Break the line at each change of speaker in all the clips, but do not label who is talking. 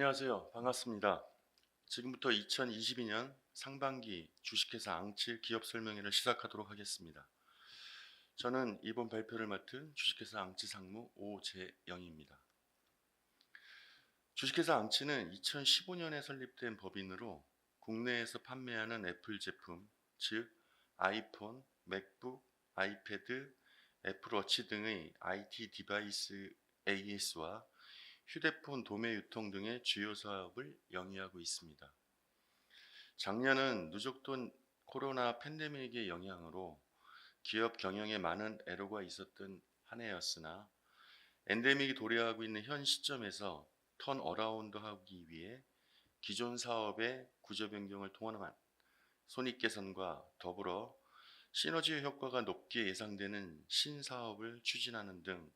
안녕하세요. 반갑습니다. 지금부터 2022년 상반기 주식회사 앙칠 기업 설명회를 시작하도록 하겠습니다. 저는 이번 발표를 맡은 주식회사 앙치 상무 오재영입니다. 주식회사 앙치는 2015년에 설립된 법인으로 국내에서 판매하는 애플 제품, 즉 아이폰, 맥북, 아이패드, 애플워치 등의 IT 디바이스 AS와 휴대폰 도매 유통 등의 주요 사업을 영위하고 있습니다. 작년은 누적된 코로나 팬데믹의 영향으로 기업 경영에 많은 애로가 있었던 한 해였으나 엔데믹이 도래하고 있는 현 시점에서 턴 어라운드 하기 위해 기존 사업의 구조 변경을 통한 손익 개선과 더불어 시너지 효과가 높게 예상되는 신사업을 추진하는 등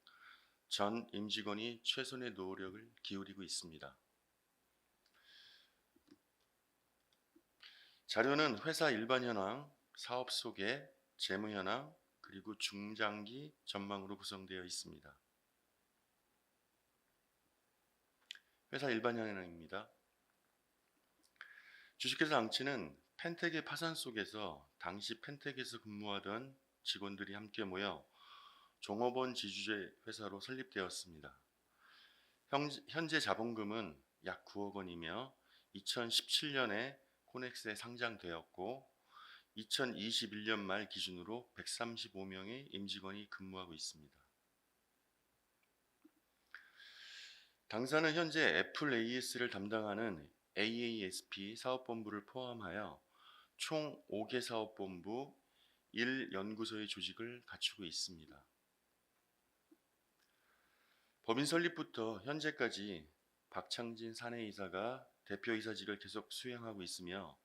전 임직원이 최선의 노력을 기울이고 있습니다. 자료는 회사 일반 현황, 사업 소개, 재무 현황, 그리고 중장기 전망으로 구성되어 있습니다. 회사 일반 현황입니다. 주식회사 앙치는 펜텍의 파산 속에서 당시 펜텍에서 근무하던 직원들이 함께 모여 종업원 지주제 회사로 설립되었습니다. 현재 자본금은 약 9억 원이며 2017년에 코넥스에 상장되었고 2021년 말 기준으로 135명의 임직원이 근무하고 있습니다. 당사는 현재 애플 AS를 담당하는 AASP 사업본부를 포함하여 총 5개 사업본부 1연구소의 조직을 갖추고 있습니다. 법인 설립부터 현재까지 박창진 사내이사가 대표이사직을 계속 수행하고 있으며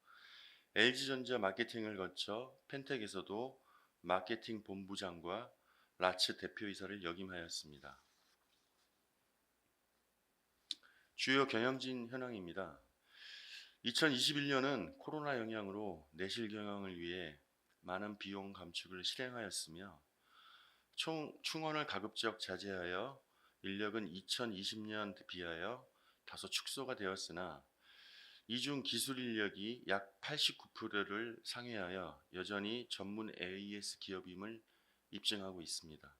LG전자 마케팅을 거쳐 펜텍에서도 마케팅 본부장과 라츠 대표이사를 역임하였습니다. 주요 경영진 현황입니다. 2021년은 코로나 영향으로 내실 경영을 위해 많은 비용 감축을 실행하였으며 충원을 가급적 자제하여 인력은 2020년 비하여 다소 축소가 되었으나 이중 기술 인력이 약 89%를 상회하여 여전히 전문 AES 기업임을 입증하고 있습니다.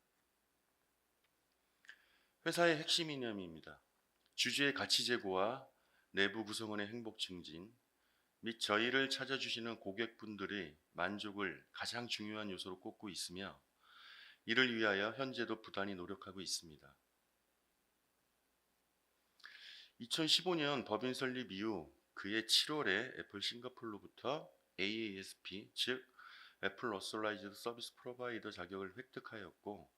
회사의 핵심 이념입니다. 주주의 가치 제고와 내부 구성원의 행복 증진 및 저희를 찾아주시는 고객분들의 만족을 가장 중요한 요소로 꼽고 있으며 이를 위하여 현재도 부단히 노력하고 있습니다. 2015년 법인 설립 이후 그해 7월에 애플 싱가폴로부터 AASP 즉 애플 어솔라이즈드 서비스 프로바이더 자격을 획득하였고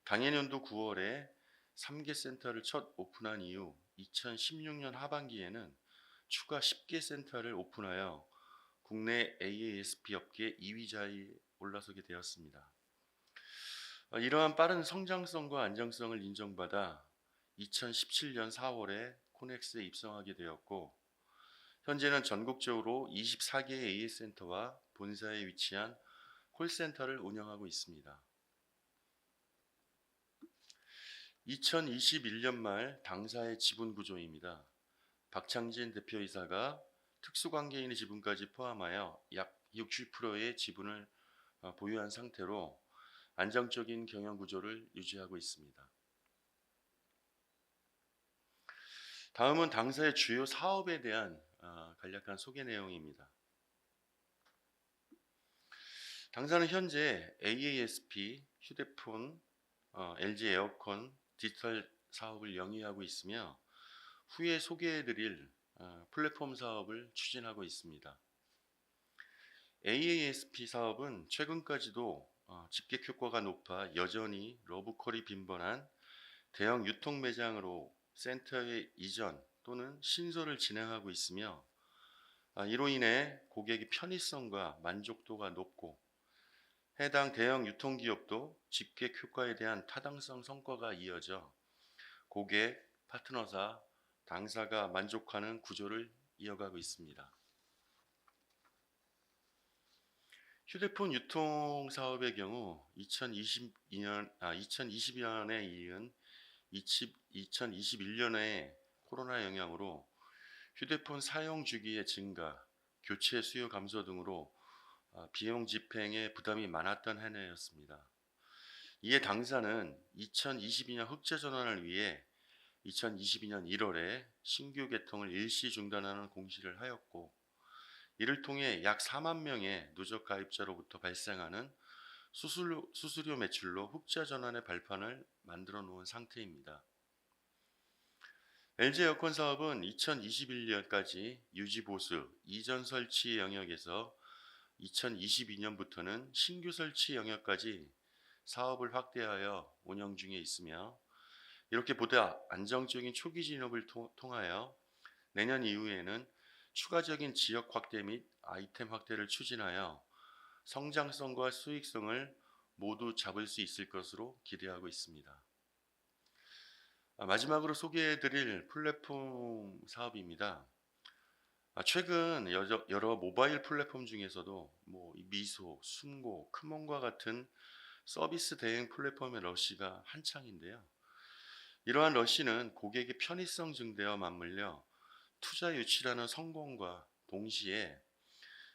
당해년도 9월에 3개 센터를 첫 오픈한 이후 2016년 하반기에는 추가 10개 센터를 오픈하여 국내 AASP 업계 2위자에 올라서게 되었습니다. 이러한 빠른 성장성과 안정성을 인정받아 2017년 4월에 코넥스에 입성하게 되었고 현재는 전국적으로 24개의 AS 센터와 본사에 위치한 콜센터를 운영하고 있습니다. 2021년 말 당사의 지분 구조입니다. 박창진 대표이사가 특수관계인의 지분까지 포함하여 약 60%의 지분을 보유한 상태로 안정적인 경영 구조를 유지하고 있습니다. 다음은 당사의 주요 사업에 대한 간략한 소개 내용입니다. 당사는 현재 AASP, 휴대폰, LG 에어컨, 디지털 사업을 영위하고 있으며 후에 소개해드릴 플랫폼 사업을 추진하고 있습니다. AASP 사업은 최근까지도 집객 효과가 높아 여전히 러브콜이 빈번한 대형 유통 매장으로 센터의 이전 또는 신설을 진행하고 있으며 이로 인해 고객의 편의성과 만족도가 높고 해당 대형 유통기업도 집객 효과에 대한 타당성 성과가 이어져 고객, 파트너사, 당사가 만족하는 구조를 이어가고 있습니다. 휴대폰 유통 사업의 경우 2022년에 이은 2021년에 코로나 영향으로 휴대폰 사용 주기의 증가, 교체 수요 감소 등으로 비용 집행에 부담이 많았던 한 해였습니다. 이에 당사는 2022년 흑자 전환을 위해 2022년 1월에 신규 개통을 일시 중단하는 공시를 하였고, 이를 통해 약 4만 명의 누적 가입자로부터 발생하는 수수료 매출로 흑자 전환의 발판을 만들어 놓은 상태입니다. LG 에어컨 사업은 2021년까지 유지 보수, 이전 설치 영역에서 2022년부터는 신규 설치 영역까지 사업을 확대하여 운영 중에 있으며, 이렇게 보다 안정적인 초기 진업을 통하여 내년 이후에는 추가적인 지역 확대 및 아이템 확대를 추진하여 성장성과 수익성을 모두 잡을 수 있을 것으로 기대하고 있습니다. 마지막으로 소개해드릴 플랫폼 사업입니다. 최근 여러 모바일 플랫폼 중에서도 미소, 숨고, 크몬과 같은 서비스 대행 플랫폼의 러시가 한창인데요. 이러한 러시는 고객의 편의성 증대와 맞물려 투자 유치라는 성공과 동시에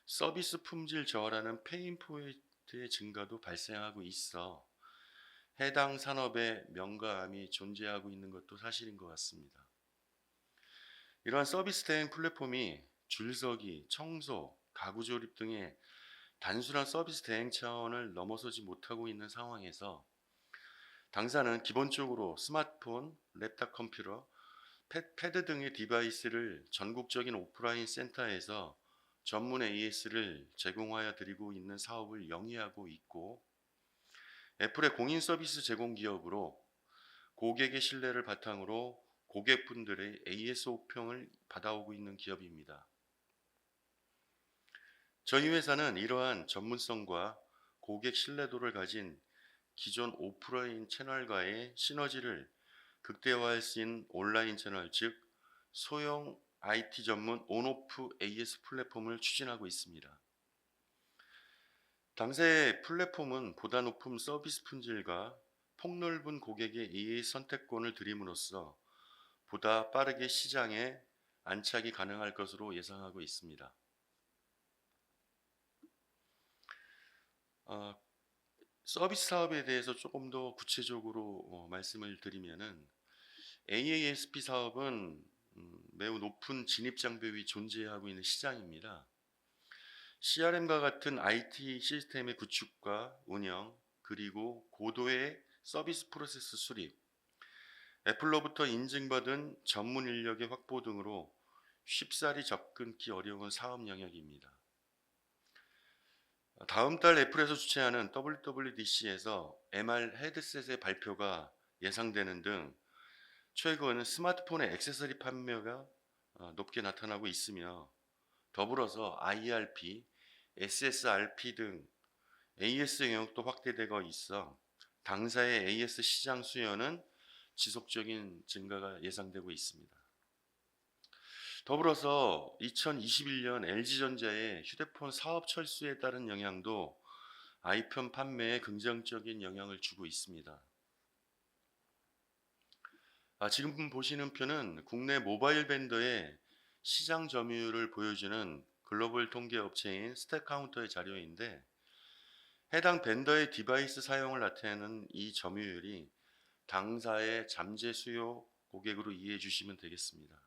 서비스 품질 저하라는 페인 포인트의 증가도 발생하고 있어 해당 산업의 명가함이 존재하고 있는 것도 사실인 것 같습니다. 이러한 서비스 대행 플랫폼이 줄서기, 청소, 가구 조립 등의 단순한 서비스 대행 차원을 넘어서지 못하고 있는 상황에서 당사는 기본적으로 스마트폰, 랩탑 컴퓨터, 패드 등의 디바이스를 전국적인 오프라인 센터에서 전문 AS를 제공하여 드리고 있는 사업을 영위하고 있고, 애플의 공인 서비스 제공 기업으로 고객의 신뢰를 바탕으로 고객분들의 AS 호평을 받아오고 있는 기업입니다. 저희 회사는 이러한 전문성과 고객 신뢰도를 가진 기존 오프라인 채널과의 시너지를 극대화할 수 있는 온라인 채널, 즉 소형 IT 전문 온오프 AS 플랫폼을 추진하고 있습니다. 당사의 플랫폼은 보다 높은 서비스 품질과 폭넓은 고객의 AS 선택권을 드림으로써 보다 빠르게 시장에 안착이 가능할 것으로 예상하고 있습니다. 서비스 사업에 대해서 조금 더 구체적으로 말씀을 드리면은, AASP 사업은 매우 높은 진입 장벽이 존재하고 있는 시장입니다. CRM과 같은 IT 시스템의 구축과 운영, 그리고 고도의 서비스 프로세스 수립, 애플로부터 인증받은 전문 인력의 확보 등으로 쉽사리 접근하기 어려운 사업 영역입니다. 다음 달 애플에서 주최하는 WWDC에서 MR 헤드셋의 발표가 예상되는 등 최근 스마트폰의 액세서리 판매가 높게 나타나고 있으며, 더불어서 IRP, SSRP 등 AS 영역도 확대되고 있어 당사의 AS 시장 수요는 지속적인 증가가 예상되고 있습니다. 더불어서 2021년 LG전자의 휴대폰 사업 철수에 따른 영향도 아이폰 판매에 긍정적인 영향을 주고 있습니다. 지금 보시는 표는 국내 모바일 밴더의 시장 점유율을 보여주는 글로벌 통계 업체인 스택카운터의 자료인데, 해당 밴더의 디바이스 사용을 나타내는 이 점유율이 당사의 잠재 수요 고객으로 이해해 주시면 되겠습니다.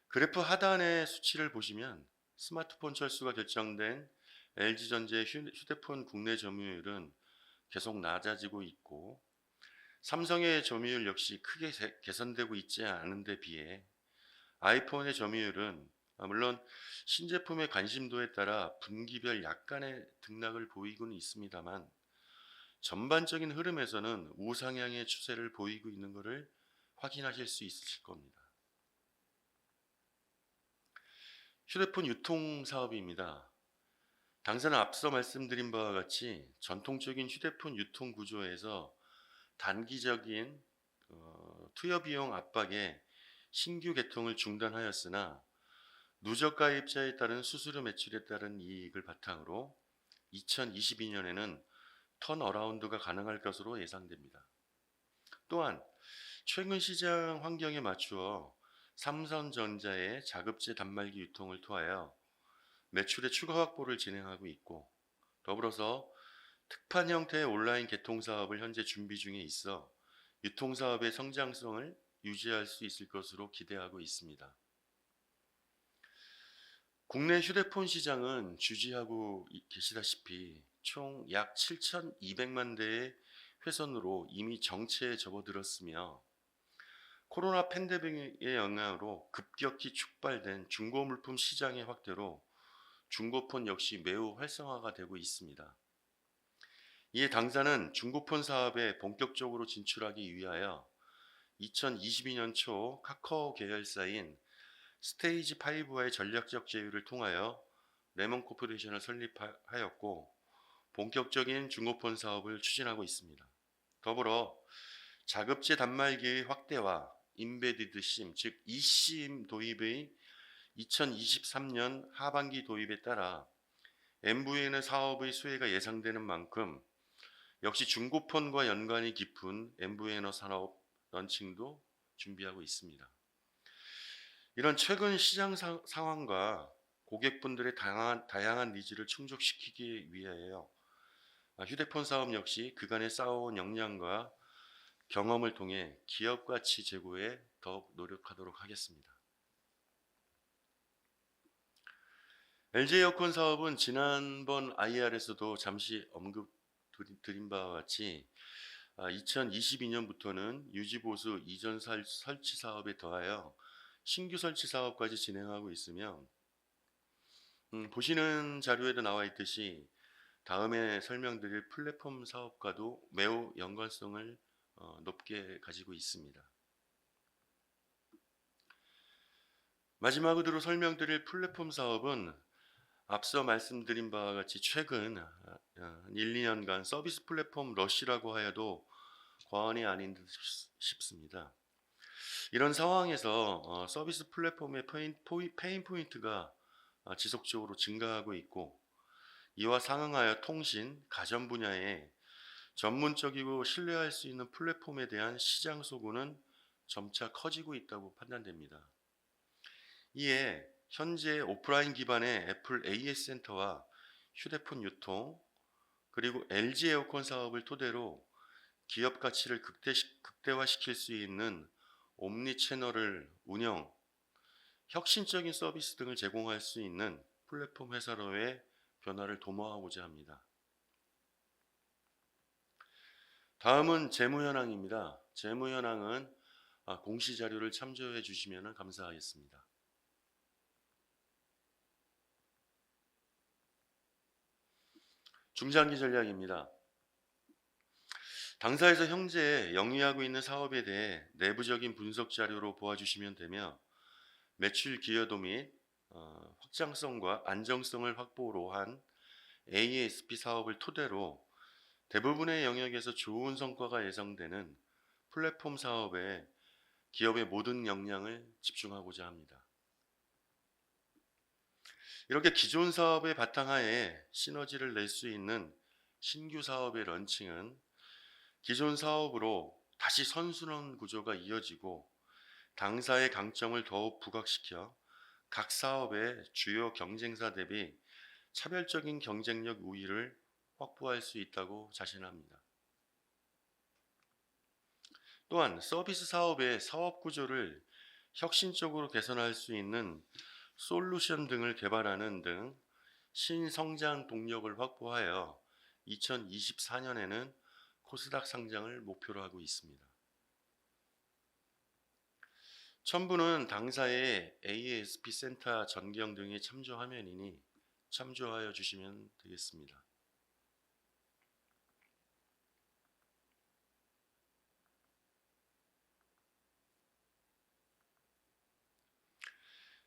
그래프 하단의 수치를 보시면 스마트폰 철수가 결정된 LG전자의 휴대폰 국내 점유율은 계속 낮아지고 있고, 삼성의 점유율 역시 크게 개선되고 있지 않은 데 비해 아이폰의 점유율은 물론 신제품의 관심도에 따라 분기별 약간의 등락을 보이고는 있습니다만 전반적인 흐름에서는 우상향의 추세를 보이고 있는 것을 확인하실 수 있으실 겁니다. 휴대폰 유통 사업입니다. 당사는 앞서 말씀드린 바와 같이 전통적인 휴대폰 유통 구조에서 단기적인 투여 비용 압박에 신규 개통을 중단하였으나 누적 가입자에 따른 수수료 매출에 따른 이익을 바탕으로 2022년에는 턴어라운드가 가능할 것으로 예상됩니다. 또한 최근 시장 환경에 맞추어 삼성전자의 자급제 단말기 유통을 통하여 매출의 추가 확보를 진행하고 있고, 더불어서 특판 형태의 온라인 개통 사업을 현재 준비 중에 있어 유통 사업의 성장성을 유지할 수 있을 것으로 기대하고 있습니다. 국내 휴대폰 시장은 주지하고 계시다시피 총 약 7,200만 대의 회선으로 이미 정체에 접어들었으며, 코로나 팬데믹의 영향으로 급격히 촉발된 중고 물품 시장의 확대로 중고폰 역시 매우 활성화가 되고 있습니다. 이에 당사는 중고폰 사업에 본격적으로 진출하기 위하여 2022년 초 카카오 계열사인 스테이지 5와의 전략적 제휴를 통하여 레몬 코퍼레이션을 설립하였고, 본격적인 중고폰 사업을 추진하고 있습니다. 더불어 자급제 단말기의 확대와 인베디드 심, 즉 eSIM 도입의 2023년 하반기 도입에 따라 MVN의 사업의 수혜가 예상되는 만큼 역시 중고폰과 연관이 깊은 MVN어 산업 런칭도 준비하고 있습니다. 이런 최근 시장 상황과 고객분들의 다양한 니즈를 충족시키기 위하여 휴대폰 사업 역시 그간에 쌓아온 역량과 경험을 통해 기업 가치 제고에 더욱 노력하도록 하겠습니다. LG 에어컨 사업은 지난번 IR에서도 잠시 언급드린 바와 같이 2022년부터는 유지보수 이전 설치 사업에 더하여 신규 설치 사업까지 진행하고 있으며, 보시는 자료에도 나와 있듯이 다음에 설명드릴 플랫폼 사업과도 매우 연관성을 높게 가지고 있습니다. 마지막으로 설명드릴 플랫폼 사업은 앞서 말씀드린 바와 같이 최근 1, 2년간 서비스 플랫폼 러시라고 하여도 과언이 아닌 듯 싶습니다. 이런 상황에서 서비스 플랫폼의 페인 포인트가 지속적으로 증가하고 있고, 이와 상응하여 통신, 가전 분야에 전문적이고 신뢰할 수 있는 플랫폼에 대한 시장 소구는 점차 커지고 있다고 판단됩니다. 이에 현재 오프라인 기반의 애플 AS 센터와 휴대폰 유통, 그리고 LG 에어컨 사업을 토대로 기업 가치를 극대화시킬 수 있는 옴니 채널을 운영, 혁신적인 서비스 등을 제공할 수 있는 플랫폼 회사로의 변화를 도모하고자 합니다. 다음은 재무 현황입니다. 재무 현황은 공시 자료를 참조해 주시면 감사하겠습니다. 중장기 전략입니다. 당사에서 현재 영위하고 있는 사업에 대해 내부적인 분석 자료로 보아주시면 되며, 매출 기여도 및 확장성과 안정성을 확보로 한 ASP 사업을 토대로 대부분의 영역에서 좋은 성과가 예상되는 플랫폼 사업에 기업의 모든 역량을 집중하고자 합니다. 이렇게 기존 사업의 바탕하에 시너지를 낼 수 있는 신규 사업의 런칭은 기존 사업으로 다시 선순환 구조가 이어지고, 당사의 강점을 더욱 부각시켜 각 사업의 주요 경쟁사 대비 차별적인 경쟁력 우위를 확보할 수 있다고 자신합니다. 또한 서비스 사업의 사업 구조를 혁신적으로 개선할 수 있는 솔루션 등을 개발하는 등 신성장 동력을 확보하여 2024년에는 코스닥 상장을 목표로 하고 있습니다. 첨부는 당사의 ASP 센터 전경 등의 참조 화면이니 참조하여 주시면 되겠습니다.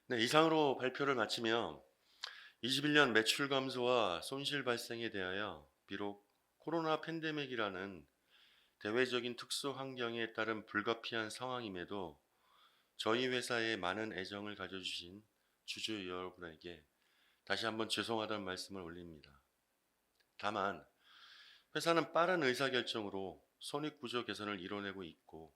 네, 이상으로 발표를 마치며 21년 매출 감소와 손실 발생에 대하여 비록 코로나 팬데믹이라는 대외적인 특수 환경에 따른 불가피한 상황임에도 저희 회사에 많은 애정을 가져주신 주주 여러분에게 다시 한번 죄송하다는 말씀을 올립니다. 다만 회사는 빠른 의사결정으로 손익구조 개선을 이뤄내고 있고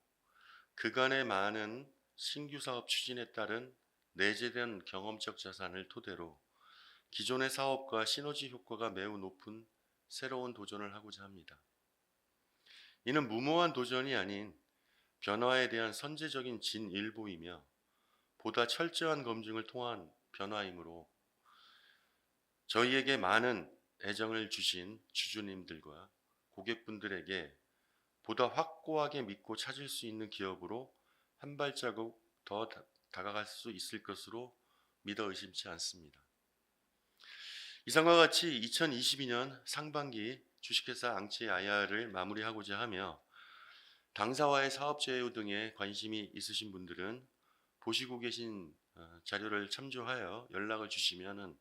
그간의 많은 신규 사업 추진에 따른 내재된 경험적 자산을 토대로 기존의 사업과 시너지 효과가 매우 높은 새로운 도전을 하고자 합니다. 이는 무모한 도전이 아닌 변화에 대한 선제적인 진일보이며 보다 철저한 검증을 통한 변화이므로 저희에게 많은 애정을 주신 주주님들과 고객분들에게 보다 확고하게 믿고 찾을 수 있는 기업으로 한 발자국 더 다가갈 수 있을 것으로 믿어 의심치 않습니다. 이상과 같이 2022년 상반기 주식회사 앙치의 IR을 마무리하고자 하며 당사와의 사업 제휴 등에 관심이 있으신 분들은 보시고 계신 자료를 참조하여 연락을 주시면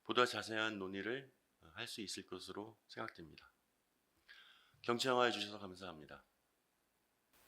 보다 자세한 논의를 할 수 있을 것으로 생각됩니다. 경청해 주셔서 감사합니다.